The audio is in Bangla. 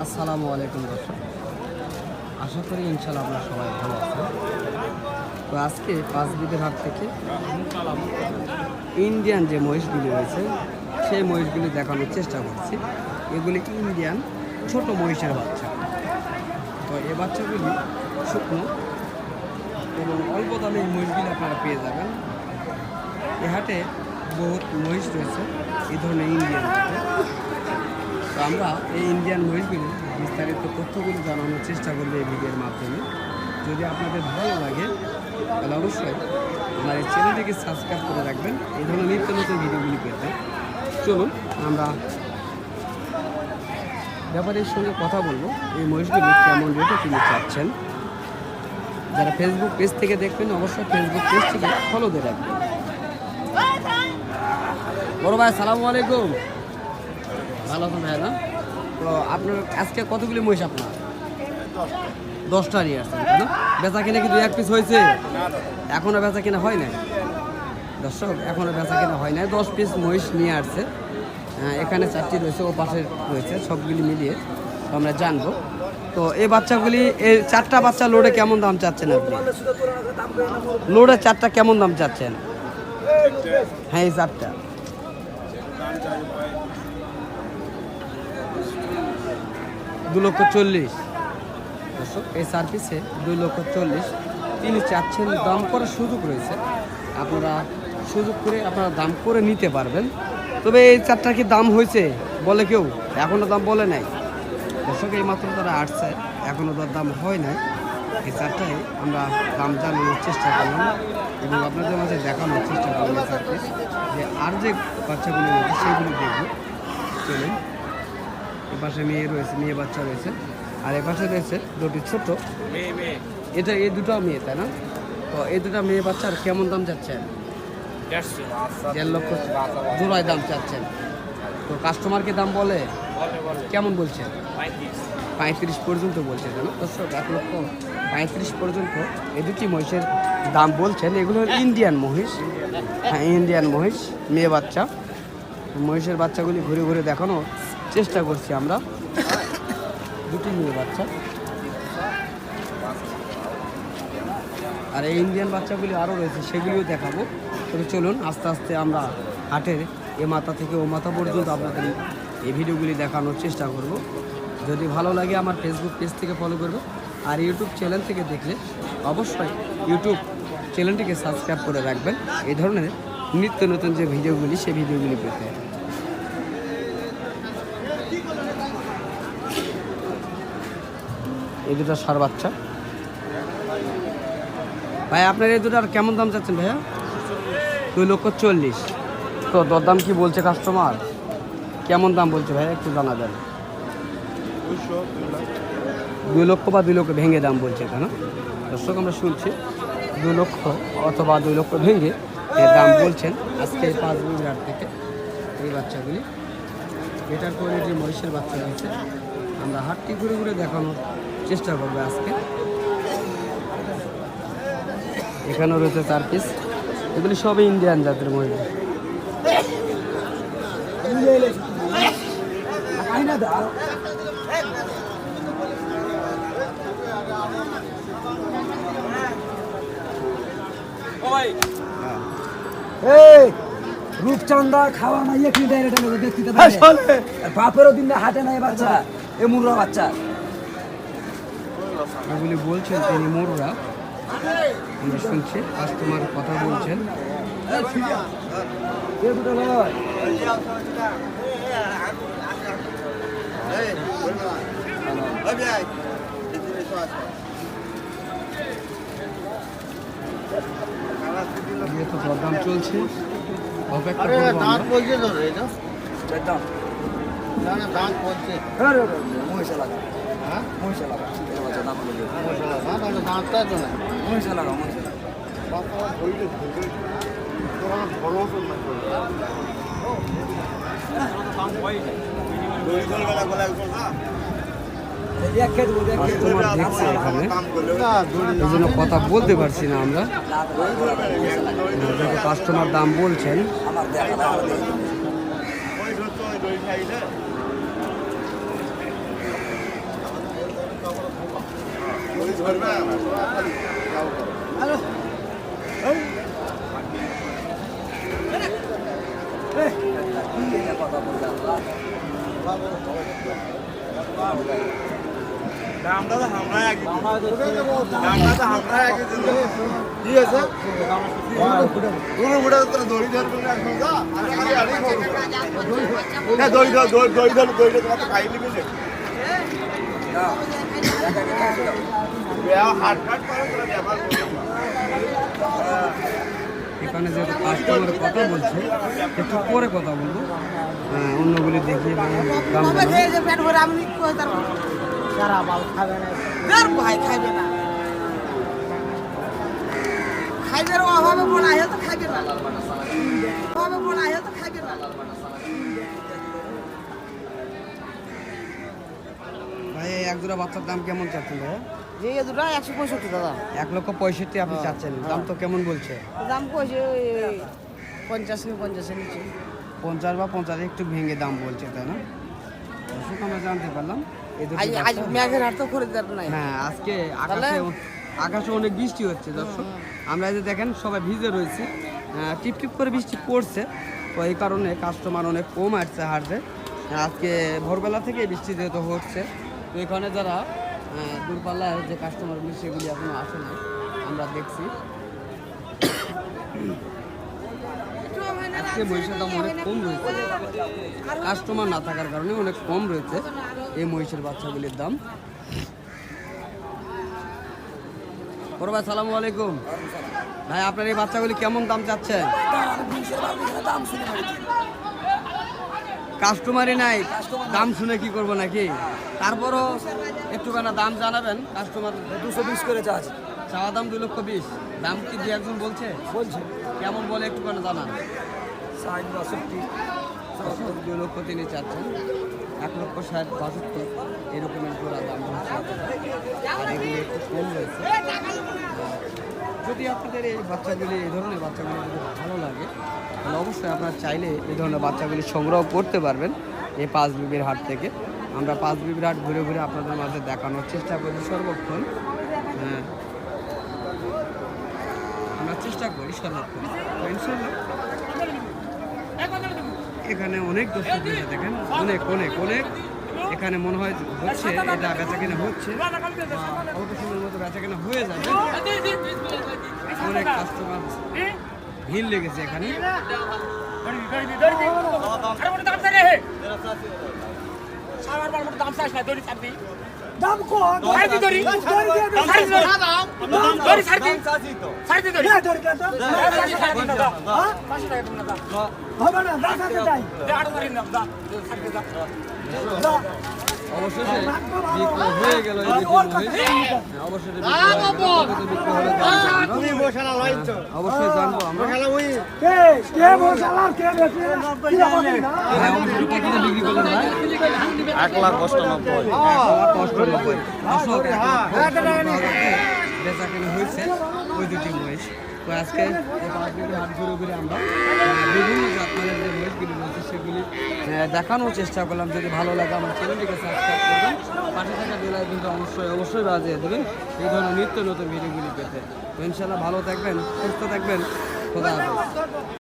আসসালামু আলাইকুম দর্শক, আশা করি ইনশাল্লাহ আপনারা সবাই ভালো আছেন। তো আজকে পাঁচ বিঘের হাট থেকে ইন্ডিয়ান যে মহিষগুলি রয়েছে সেই মহিষগুলি দেখানোর চেষ্টা করছি। এগুলি ইন্ডিয়ান ছোট মহিষের বাচ্চা। তো এই বাচ্চাগুলি শুকনো এবং অল্প দামে এই মহিষগুলি আপনারা পেয়ে যাবেন। এ হাটে বহুত মহিষ রয়েছে এই ধরনের ইন্ডিয়ান হাটে। তো আমরা এই ইন্ডিয়ান মহিষগুলি বিস্তারিত তথ্যগুলি জানানোর চেষ্টা করবো এই ভিডিওর মাধ্যমে। যদি আপনাদের ভালো লাগে তাহলে অবশ্যই আমার এই চ্যানেলটিকে সাবস্ক্রাইব করে রাখবেন এই ধরনের নিত্য নতুন ভিডিওগুলি পেতে। চলুন আমরা ব্যাপারীর সঙ্গে কথা বলবো, এই মহিষগুলি কেমন রেটে তিনি চাচ্ছেন। যারা ফেসবুক পেজ থেকে দেখবেন অবশ্যই ফেসবুক পেজ থেকে ফলো দিয়ে রাখবেন। বড় ভাই আসসালামু আলাইকুম। ভালো আছেন ভাই? না তো আপনার আজকে কতগুলি মহিষ আপনার? 10টা নিয়ে আসছেন না? বেচা কিনা কি 2-1 পিস হয়েছে? এখনও বেচা কিনা হয় নাই দর্শক, এখনও বেচা কিনা হয় নাই। 10 পিস মহিষ নিয়ে আসছে। এখানে 4টি রয়েছে, ও পাশে রয়েছে, সবগুলি মিলিয়ে আমরা জানবো। তো এই বাচ্চাগুলি, এই 4টা বাচ্চা লোডে কেমন দাম চাচ্ছেন আপনি? লোডে 4টা কেমন দাম চাচ্ছেন? হ্যাঁ, এই 4টা 2,40,000 দর্শক। এই 4 পিসে 2,40,000 তিনি চাচ্ছেন। দাম করার সুযোগ রয়েছে, আপনারা সুযোগ করে আপনারা দাম করে নিতে পারবেন। তবে এই 4টা কি দাম হয়েছে বলে কেউ? এখনও দাম বলে নাই দর্শক, এই মাত্র তারা আসছে, এখনও তার দাম হয় নাই। এই 4টায় আমরা দাম জানানোর চেষ্টা করলাম এবং আপনাদের মাঝে দেখানোর চেষ্টা করলাম এই 4 পিস। যে আর যে বাচ্চাগুলি রয়েছে সেইগুলি দেখব। চলুন, এ পাশে মেয়ে রয়েছে, মেয়ে বাচ্চা রয়েছে, আর এ পাশে রয়েছে 2টি ছোট মেয়ে। এটা এই দুটো মেয়ে, তাই না? তো এই দুটো মেয়ে বাচ্চার কেমন দাম চাচ্ছেন? 1.5 লক্ষ জোড়ায় দাম চাচ্ছেন। তো কাস্টমারকে দাম বলে কেমন বলছেন? 35 পর্যন্ত বলছে, তাই না দর্শক? 1,35,000 পর্যন্ত এই দুটি মহিষের দাম বলছেন। এগুলো ইন্ডিয়ান মহিষ। হ্যাঁ, ইন্ডিয়ান মহিষ, মেয়ে বাচ্চা। মহিষের বাচ্চাগুলি ঘুরে ঘুরে দেখানোর চেষ্টা করছি আমরা। দুটি মেয়ে বাচ্চা, আর এই ইন্ডিয়ান বাচ্চাগুলি আরও রয়েছে, সেগুলিও দেখাবো। তবে চলুন আস্তে আস্তে আমরা হাটের এ মাথা থেকে ও মাথা পর্যন্ত আপনাদের এই ভিডিওগুলি দেখানোর চেষ্টা করব। যদি ভালো লাগে আমার ফেসবুক পেজ থেকে ফলো করবে, আর ইউটিউব চ্যানেল থেকে দেখলে অবশ্যই ইউটিউব চ্যানেলটিকে সাবস্ক্রাইব করে রাখবেন এই ধরনের নিত্য নতুন যে ভিডিওগুলি সেই ভিডিওগুলি পেতে। এই দুটো ষাঁড় বাচ্চা ভাই, আপনার এই দুটার কেমন দাম চাচ্ছেন ভাইয়া? 2,40,000। তো দরদাম কি বলছে কাস্টমার? কেমন দাম বলছে ভাইয়া একটু জানাবেন। 2 লক্ষ বা 2 লক্ষ ভেঙে দাম বলছে, কেন দর্শক? আমরা শুনছি 2 লক্ষ অথবা 2 লক্ষ ভেঙে দাম বলছেন আজকে 5 বিঘের হাট থেকে। এই বাচ্চাগুলি এটার কোয়ালিটির মহিষের বাচ্চা রয়েছে। আমরা হাটটি ঘুরে ঘুরে দেখানোর চেষ্টা করবো আজকে। এখানেও রয়েছে 4 পিস, এগুলি সবই ইন্ডিয়ান জাতের মহিষ। রূপচান্দা খাওয়া নাই এখানে ডাইরেক্ট দেখতে বাপেরও দিন হাটে নাই বাচ্চা, এ মুররা বাচ্চা এগুলি বলছেন তিনি মুররা। আমরা শুনছি কাস্টমার কথা বলছেন। তো দরদাম চলছে, অপেক্ষা করবো কাস্টমার দেখছে এখানে, এই জন্য কথা বলতে পারছি না আমরা। দেখো কাস্টমার দাম বলছেন। এখানে যেহেতু কাস্টমারের কথা বলছে একটু পরে কথা বলবো, অন্যগুলি দেখিয়ে দাম ভাই এক জোড়া বাচ্চার দাম কেমন চাচ্ছেন ভাই? এই দুটা 165 দাদা। 1,65,000 আপনি চাচ্ছেন, দাম তো কেমন বলছে? দাম কইছে ওই 50 এর নিচে। 50 বা 50 একটু ভেঙে দাম বলছে, তাই না? দর্শক আমরা জানতে পারলাম এই দুটি আজ বাচ্চা- মেঘের হাট তো খরিদ্দার নাই। হ্যাঁ, আজকে আকাশে অনেক বৃষ্টি হচ্ছে দর্শক। আমরা এই যে দেখেন সবাই ভিজে রয়েছি, টিপ টিপ করে বৃষ্টি পড়ছে, তো এই কারণে কাস্টমার অনেক কম আসছে হাটে। আজকে ভোরবেলা থেকে বৃষ্টি যেহেতু হচ্ছে, তো এখানে যারা দূরপাল্লার যে কাস্টমারগুলি সেগুলি এখনো আসে না, আমরা দেখছি। আজকে মহিষের দাম অনেক কম রয়েছে, কাস্টমার না থাকার কারণে অনেক কম রয়েছে এই মহিষের বাচ্চাগুলির দাম। বড় ভাই সালামু আলাইকুম। ভাই আপনার এই বাচ্চাগুলি কেমন দাম চাচ্ছেন? কাস্টমারই নাই, দাম শুনে কি করবো নাকি? তারপরও একটুখানি দাম জানাবেন। কাস্টমার 220 করে চার্জ চাওয়া দাম 2,20,000, দাম কি দিয়ে একজন বলছে? বলছে কেমন বলে একটুখানি জানান। 60 62 2,00,000 তিনি চাচ্ছেন, 1,60,000 62 এরকমের জোড়া দাম হচ্ছে। আর এগুলি একটু কম রয়েছে। যদি আপনাদের এই বাচ্চাগুলি, এই ধরনের বাচ্চাগুলি যদি ভালো লাগে, তাহলে অবশ্যই আপনারা চাইলে এই ধরনের বাচ্চাগুলি সংগ্রহ করতে পারবেন এই পাঁচবিবির হাট থেকে। আমরা পাঁচবিবির হাট ঘুরে ঘুরে আপনাদের মাঝে দেখানোর চেষ্টা করি সর্বক্ষণ। হ্যাঁ, আমরা চেষ্টা করি সর্বক্ষণ। তো ইনশাল্লাহ এখানে অনেক দর্শক রয়েছে, দেখেন অনেক অনেক অনেক। এখানে মনে হয় হচ্ছে এটা বেচাকেনা হচ্ছে, অল্প সময়ের মতো বেচাকেনা হয়ে যাবে। অনেক কাস্টমার ভিড় লেগেছে এখানে। দাম কত? অবশেষে বিক্রি হয়ে গেল এই দুটি মহিষ। অবশ্যই বিক্রি হয়ে গেল। কত বিক্রি হলো জানবো আমরা। অবশ্যই জানবো আমরা। হ্যাঁ, অবশ্যই কত বিক্রি করলেন ভাই? 1,98,000 1,98,000। দর্শক, বেচা কেনা হয়েছে ওই দুটি মহিষ। তো আজকে এই পাঁচবিবি হাট ঘুরে ঘুরে আমরা বিভিন্ন জাতমানের যে মহিষগুলি রয়েছে সেগুলি দেখানোর চেষ্টা করলাম। যদি ভালো লাগে আমার চ্যানেলটিকে সাবস্ক্রাইব করবেন, পাশে থাকা বেল আইকনটা অবশ্যই বাজিয়ে দেবেন এই ধরনের নিত্য নতুন ভিডিওগুলি পেতে। তো ইনশাল্লাহ ভালো থাকবেন, সুস্থ থাকবেন, খোদা হাফেজ।